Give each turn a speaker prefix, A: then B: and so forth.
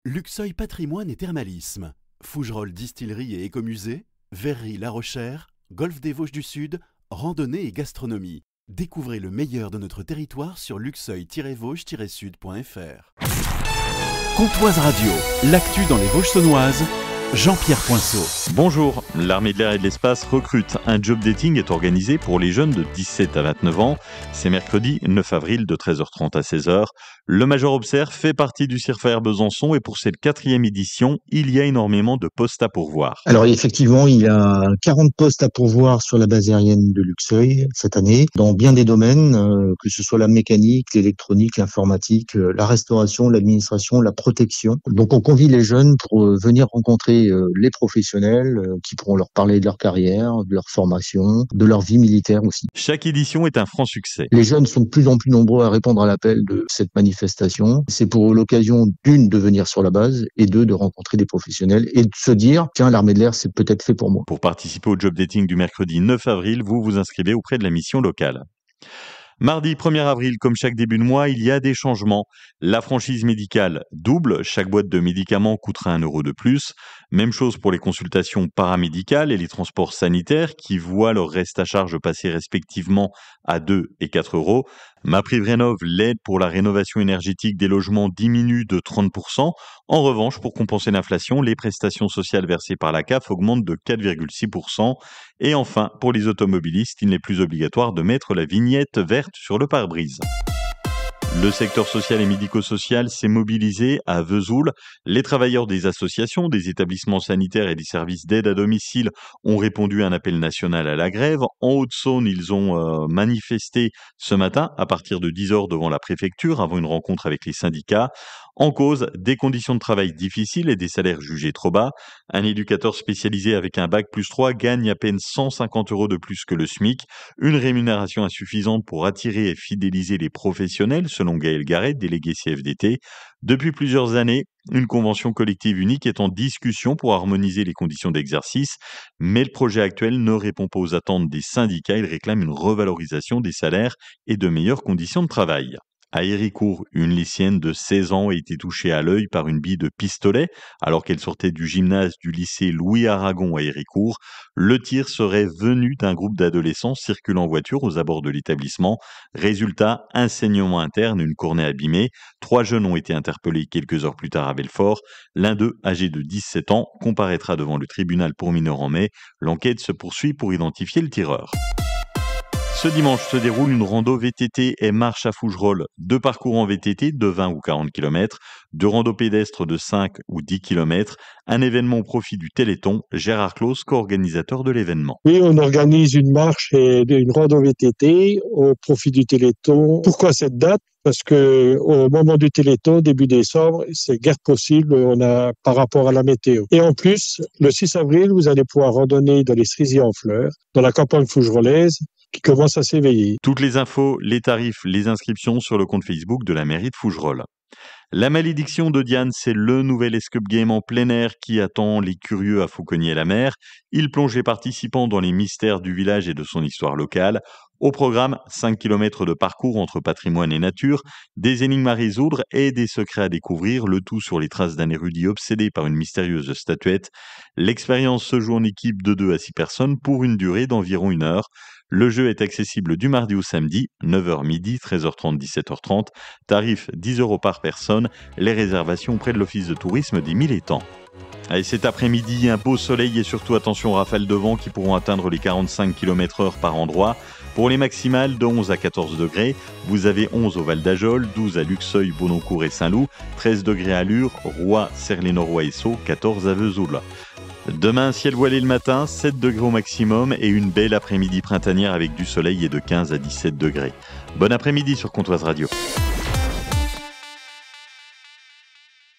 A: Luxeuil Patrimoine et Thermalisme, Fougerolles Distillerie et Écomusée, Verrerie La Rochère, Golfe des Vosges du Sud, randonnée et gastronomie. Découvrez le meilleur de notre territoire sur luxeuil-vosges-sud.fr. Comtoise Radio, l'actu dans les Vosges saunoises, Jean-Pierre Poinceau.
B: Bonjour, l'armée de l'air et de l'espace recrute. Un job dating est organisé pour les jeunes de 17 à 29 ans. C'est mercredi 9 avril de 13h30 à 16h. Le Major Observe fait partie du CIRFAER Besançon et pour cette 4e édition, il y a énormément de postes à pourvoir.
C: Alors effectivement, il y a 40 postes à pourvoir sur la base aérienne de Luxeuil cette année, dans bien des domaines, que ce soit la mécanique, l'électronique, l'informatique, la restauration, l'administration, la protection. Donc on convie les jeunes pour venir rencontrer les professionnels qui pourront leur parler de leur carrière, de leur formation, de leur vie militaire aussi.
B: Chaque édition est un franc succès.
C: Les jeunes sont de plus en plus nombreux à répondre à l'appel de cette manifestation. C'est pour l'occasion d'une de venir sur la base et deux de rencontrer des professionnels et de se dire tiens, l'armée de l'air c'est peut-être fait pour moi.
B: Pour participer au job dating du mercredi 9 avril, vous vous inscrivez auprès de la mission locale. Mardi 1er avril, comme chaque début de mois, il y a des changements. La franchise médicale double. Chaque boîte de médicaments coûtera 1 € de plus. Même chose pour les consultations paramédicales et les transports sanitaires qui voient leur reste à charge passer respectivement à 2 et 4 €. MaPrimeRénov', l'aide pour la rénovation énergétique des logements diminue de 30%. En revanche, pour compenser l'inflation, les prestations sociales versées par la CAF augmentent de 4,6%. Et enfin, pour les automobilistes, il n'est plus obligatoire de mettre la vignette verte sur le pare-brise. Le secteur social et médico-social s'est mobilisé à Vesoul. Les travailleurs des associations, des établissements sanitaires et des services d'aide à domicile ont répondu à un appel national à la grève. En Haute-Saône, ils ont manifesté ce matin à partir de 10h devant la préfecture avant une rencontre avec les syndicats. En cause, des conditions de travail difficiles et des salaires jugés trop bas. Un éducateur spécialisé avec un bac plus 3 gagne à peine 150 € de plus que le SMIC. Une rémunération insuffisante pour attirer et fidéliser les professionnels, selon Gaël Garret, délégué CFDT. Depuis plusieurs années, une convention collective unique est en discussion pour harmoniser les conditions d'exercice, mais le projet actuel ne répond pas aux attentes des syndicats. Il réclame une revalorisation des salaires et de meilleures conditions de travail. À Héricourt, une lycéenne de 16 ans a été touchée à l'œil par une bille de pistolet alors qu'elle sortait du gymnase du lycée Louis Aragon à Héricourt. Le tir serait venu d'un groupe d'adolescents circulant en voiture aux abords de l'établissement. Résultat, un saignement interne, une cornée abîmée. 3 jeunes ont été interpellés quelques heures plus tard à Belfort. L'un d'eux, âgé de 17 ans, comparaîtra devant le tribunal pour mineurs en mai. L'enquête se poursuit pour identifier le tireur. Ce dimanche se déroule une rando VTT et marche à Fougerolles. 2 parcours en VTT de 20 ou 40 km, 2 randos pédestres de 5 ou 10 km, un événement au profit du Téléthon. Gérard Claus, co-organisateur de l'événement.
D: Oui, on organise une marche et une rando VTT au profit du Téléthon. Pourquoi cette date ? Parce que au moment du Téléthon, début décembre, c'est guère possible par rapport à la météo. Et en plus, le 6 avril, vous allez pouvoir randonner dans les cerisiers en fleurs, dans la campagne fougerolaise, qui commence à s'éveiller.
B: Toutes les infos, les tarifs, les inscriptions sur le compte Facebook de la mairie de Fougerolles. La malédiction de Diane, c'est le nouvel escape game en plein air qui attend les curieux à Fauconnier-la-Mer. Il plonge les participants dans les mystères du village et de son histoire locale. Au programme, 5 km de parcours entre patrimoine et nature, des énigmes à résoudre et des secrets à découvrir, le tout sur les traces d'un érudit obsédé par une mystérieuse statuette. L'expérience se joue en équipe de 2 à 6 personnes pour une durée d'environ 1 heure. Le jeu est accessible du mardi au samedi, 9h midi, 13h30, 17h30. Tarif 10 € par personne. Les réservations auprès de l'Office de tourisme des Mille Étangs. Allez, cet après-midi, un beau soleil et surtout attention aux rafales de vent qui pourront atteindre les 45 km/h par endroit. Pour les maximales de 11 à 14 degrés, vous avez 11 au Val d'Ajol, 12 à Luxeuil, Bononcourt et Saint-Loup, 13 degrés à Lure, Roy, Cerlé-Noroy et Sceaux, 14 à Vesoul. Demain, ciel voilé le matin, 7 degrés au maximum et une belle après-midi printanière avec du soleil et de 15 à 17 degrés. Bon après-midi sur Comtoise Radio.